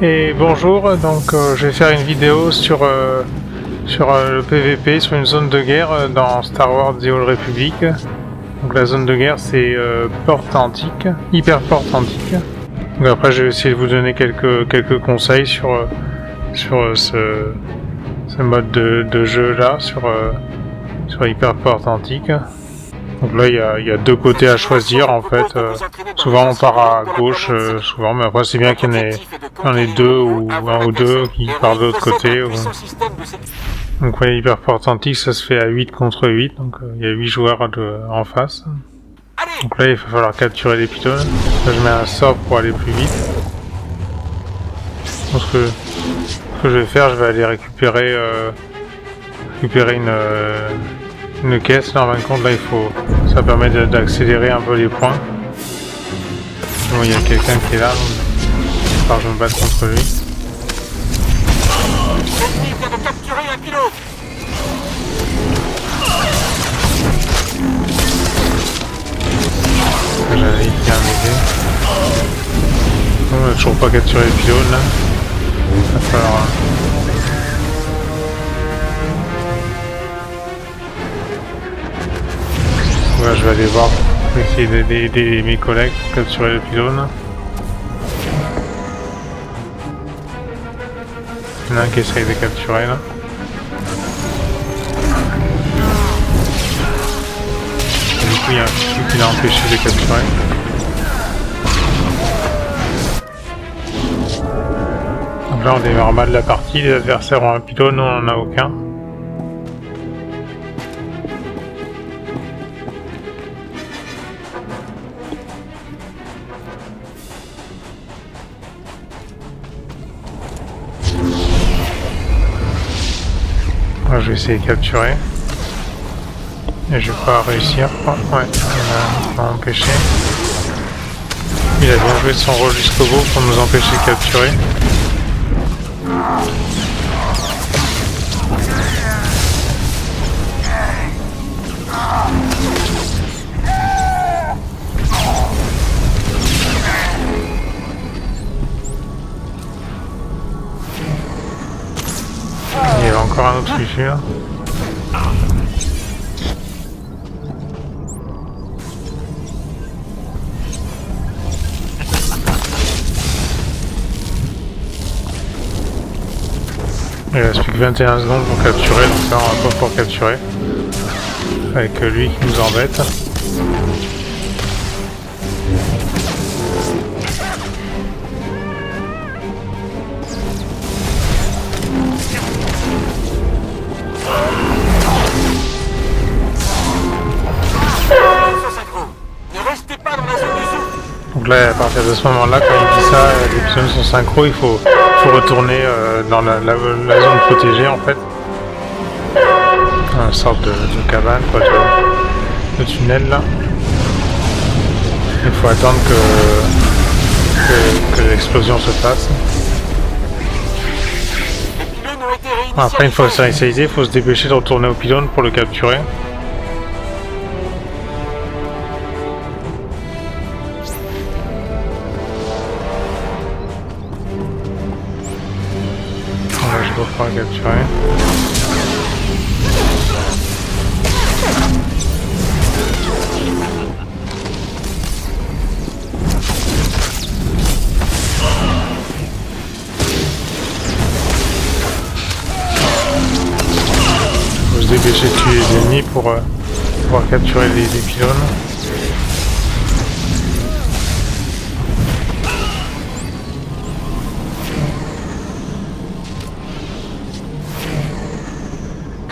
Et bonjour, donc je vais faire une vidéo sur le PVP, sur une zone de guerre dans Star Wars The Old Republic. Donc la zone de guerre c'est Porte Antique, Hyper Porte Antique. Donc après je vais essayer de vous donner quelques conseils sur ce mode de jeu là, sur Hyper Porte Antique. Donc là il y a deux côtés à choisir en fait. Souvent on part à gauche, souvent, mais après c'est bien qu'il y en ait deux ou un ou deux qui partent de l'autre côté. Donc ouais, Hyper Porte Antique ça se fait à 8 contre 8, donc il y a 8 joueurs en face. Donc là il va falloir capturer les pylônes. Là je mets un sort pour aller plus vite. Donc ce que je vais faire, je vais aller récupérer une caisse. Là en fin de compte, là ça permet d'accélérer un peu les points. Bon, il y a quelqu'un qui est là, donc je vais me battre contre lui. L'ennemi vient de capturer un pilote. J'allais bien m'aider. On n'a toujours pas capturé le pylône là. Il va falloir... Ouais, je vais aller voir, essayer d'aider mes collègues pour capturer le pylône. Il y en a un qui essaye de capturer là. Et du coup il y a un petit truc qui l'a empêché de capturer. Donc là on démarre mal la partie, les adversaires ont un pylône, nous on n'en a aucun. Moi je vais essayer de capturer. Et je vais pas réussir. Oh, ouais, il m'a empêché. Il a bien joué de son rôle jusqu'au bout pour nous empêcher de capturer. Il y avait encore un autre fufu là. Il reste plus que 21 secondes pour capturer, donc là on va pas pouvoir capturer. Avec lui qui nous embête. Donc là, à partir de ce moment-là, quand il dit ça, les pylônes sont synchro, il faut retourner dans la zone protégée en fait. Une sorte de cabane, quoi, de tunnel là. Il faut attendre que l'explosion se fasse. Après, une fois que c'est réinitialisé, il faut se dépêcher de retourner au pylône pour le capturer. Je vais pouvoir capturer. Faut se dépêcher de tuer les ennemis pour pouvoir capturer les pylônes.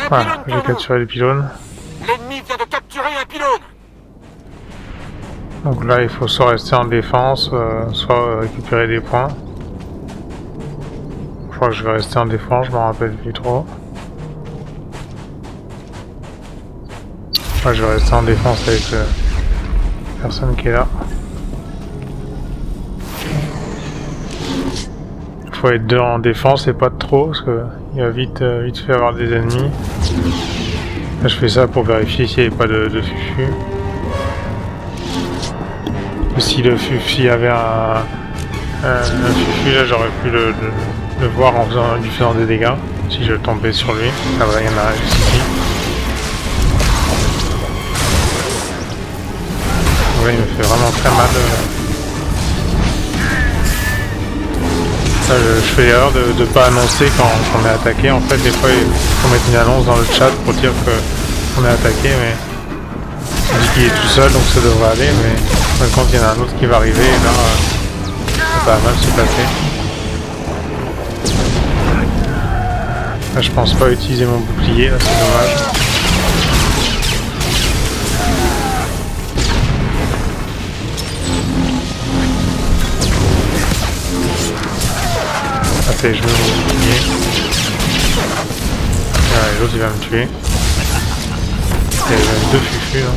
Voilà, j'ai capturé les pylônes. L'ennemi vient de capturer un pylône. Donc là, il faut soit rester en défense, soit récupérer des points. Je crois que je vais rester en défense, je m'en rappelle plus trop. Ouais, je vais rester en défense avec la personne qui est là. Il faut être deux en défense et pas de trop, parce qu'il va vite fait avoir des ennemis. Là, je fais ça pour vérifier s'il n'y avait pas de fufu. Si s'il y avait Fufu là j'aurais pu le voir en lui faisant des dégâts si je tombais sur lui. Ah voilà, il y en a un juste ici. Ouais, il me fait vraiment très mal. Ça, je fais l'erreur de ne pas annoncer quand on est attaqué. En fait, des fois il faut mettre une annonce dans le chat pour dire qu'on est attaqué, mais on dit qu'il est tout seul donc ça devrait aller, mais quand il y en a un autre qui va arriver, et là ça va mal se passer. Là, je pense pas utiliser mon bouclier, là c'est dommage. Attends, je mets mon bouclier. Ouais, l'autre il va me tuer. Il y a même deux fufus là.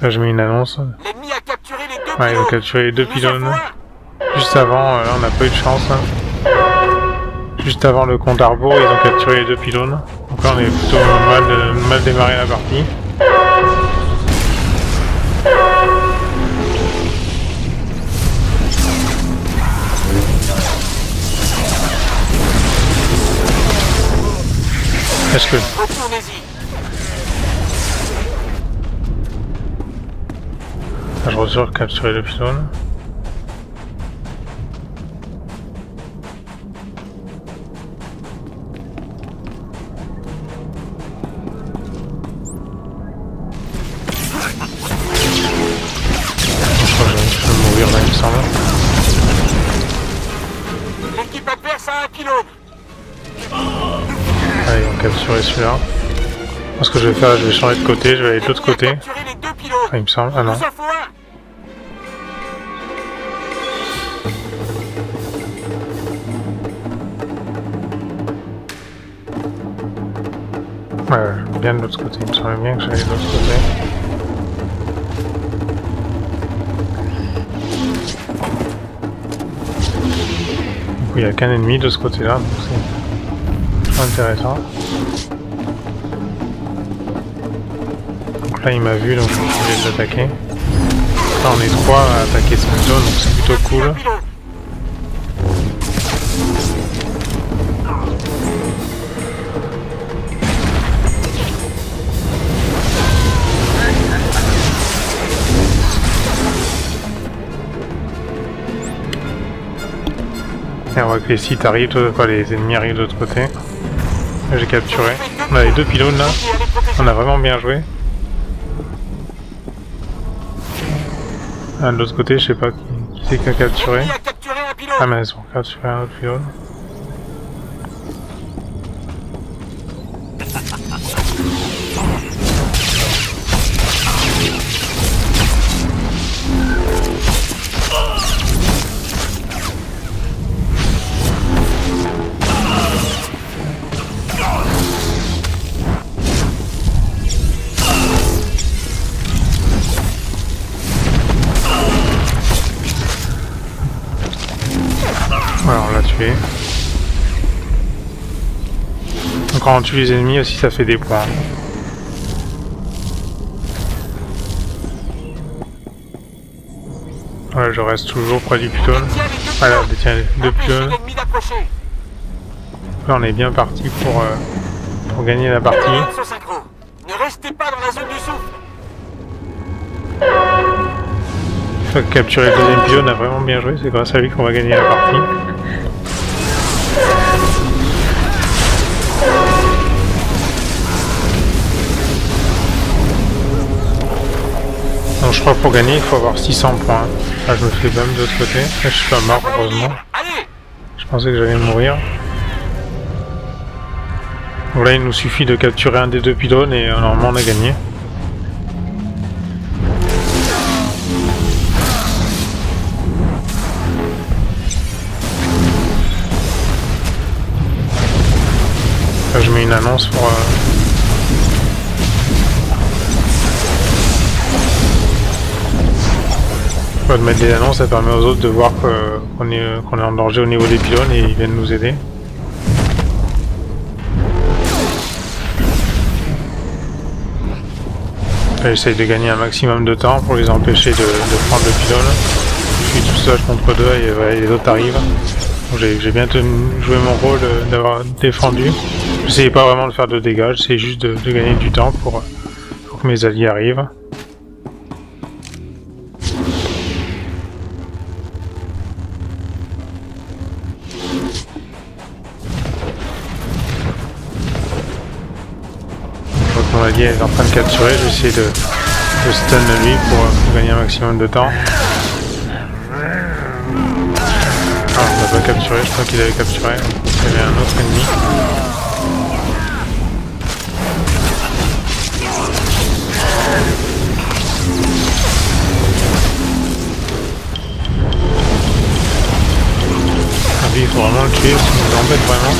Là je mets une annonce. L'ennemi a capturé les deux Ouais, ils ont pylônes. capturé les deux Il nous en pylônes. faut un. Juste avant, là on n'a pas eu de chance. Hein. Juste avant le compte Arbour, ils ont capturé les deux pylônes. Donc là on est plutôt mal démarré la partie. Est-ce que... Retournez-y. Je ressors capturer le pylône. Je vais mourir là il me semble. L'équipe adverse a un pylône. Allez, on capturer celui-là. Ce que je vais faire, je vais changer de côté, je vais aller de l'autre côté. L'ennemi a capturé les deux pylônes. Ah, il me semble. Ah Il nous non. en faut un. Ouais, bien de l'autre côté. Il me semblait bien que j'allais de l'autre côté. Du coup, il n'y a qu'un ennemi de ce côté-là, donc c'est intéressant. Donc là, il m'a vu, donc je suis obligé de l'attaquer. Là, on est trois à attaquer ce pylône, donc c'est plutôt cool. Un pylône. Et on voit que les sites arrivent, les ennemis arrivent de l'autre côté. J'ai capturé. On a les deux pylônes là. On a vraiment bien joué. Ah, de l'autre côté, je sais pas qui c'est qui a capturé. L'ennemi a capturé un pylône. Ah mais ils ont capturé un autre pylône. Voilà, on l'a tué. Donc quand on tue les ennemis aussi, ça fait des points. Voilà, je reste toujours près du pylône. Voilà, détient les deux pylônes. L'ennemi d'approcher. Là, on est bien parti pour gagner la partie. Pylônes sont synchro. Ne restez pas dans la zone du souffle. Une fois que capturer le deuxième pylône, on a vraiment bien joué. C'est grâce à lui qu'on va gagner la partie. Donc je crois que pour gagner, il faut avoir 600 points. Là, je me fais même de l'autre côté. Là, je suis pas mort, heureusement. Allez. Je pensais que j'allais mourir. Donc là, il nous suffit de capturer un des deux pylônes et normalement, on a gagné. Là, je mets une annonce pour... de mettre des annonces, ça permet aux autres de voir qu'on est en danger au niveau des pylônes et ils viennent nous aider. J'essaye de gagner un maximum de temps pour les empêcher de prendre le pylône. Je suis tout seul contre deux et voilà, les autres arrivent. J'ai bien joué mon rôle d'avoir défendu. J'essayais pas vraiment de faire de dégâts, j'essayais juste de gagner du temps pour que mes alliés arrivent. Je vois que mon allié est en train de capturer, je vais essayer de stun lui pour gagner un maximum de temps. Ah, on l'a pas capturé, je crois qu'il avait capturé. Il y avait un autre ennemi. Ah oui, il faut vraiment le tuer, parce qu'il nous embête vraiment.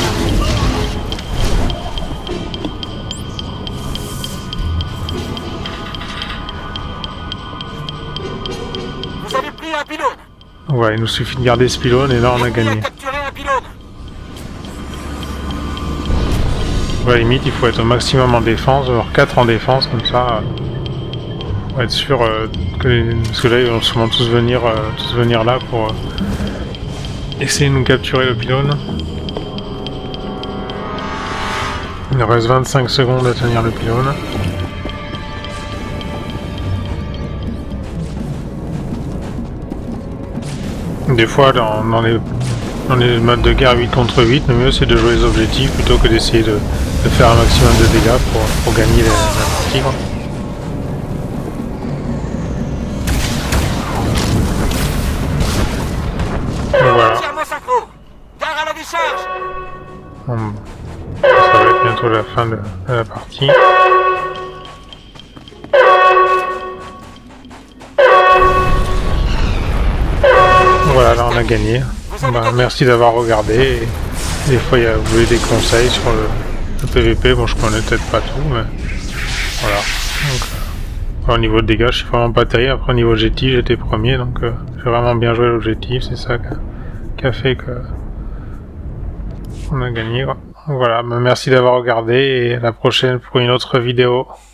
Vous avez pris un pylône. Ouais, il nous suffit de garder ce pylône et là on a L'ennemi gagné. capturé un pylône. Ouais, limite, il faut être au maximum en défense, voire 4 en défense, comme ça, pour être sûr parce que là, ils vont sûrement tous venir là pour essayer de nous capturer le pylône. Il nous reste 25 secondes à tenir le pylône. Des fois, dans les modes de guerre 8 contre 8, le mieux c'est de jouer les objectifs plutôt que d'essayer de faire un maximum de dégâts pour gagner la partie. Quoi. Et voilà. Entièrement synchro. Gare à la décharge. Bon, ça va être bientôt la fin de la partie. Voilà, là on a gagné. Bah, merci d'avoir regardé. Des fois, vous voulez des conseils sur le PVP. Bon, je connais peut-être pas tout, mais voilà. Donc, au niveau de dégâts, je suis vraiment pas terrible. Après, au niveau objectif, j'étais premier, donc j'ai vraiment bien joué l'objectif. C'est ça qui a fait que on a gagné. Quoi. Donc, voilà, bah, merci d'avoir regardé et à la prochaine pour une autre vidéo.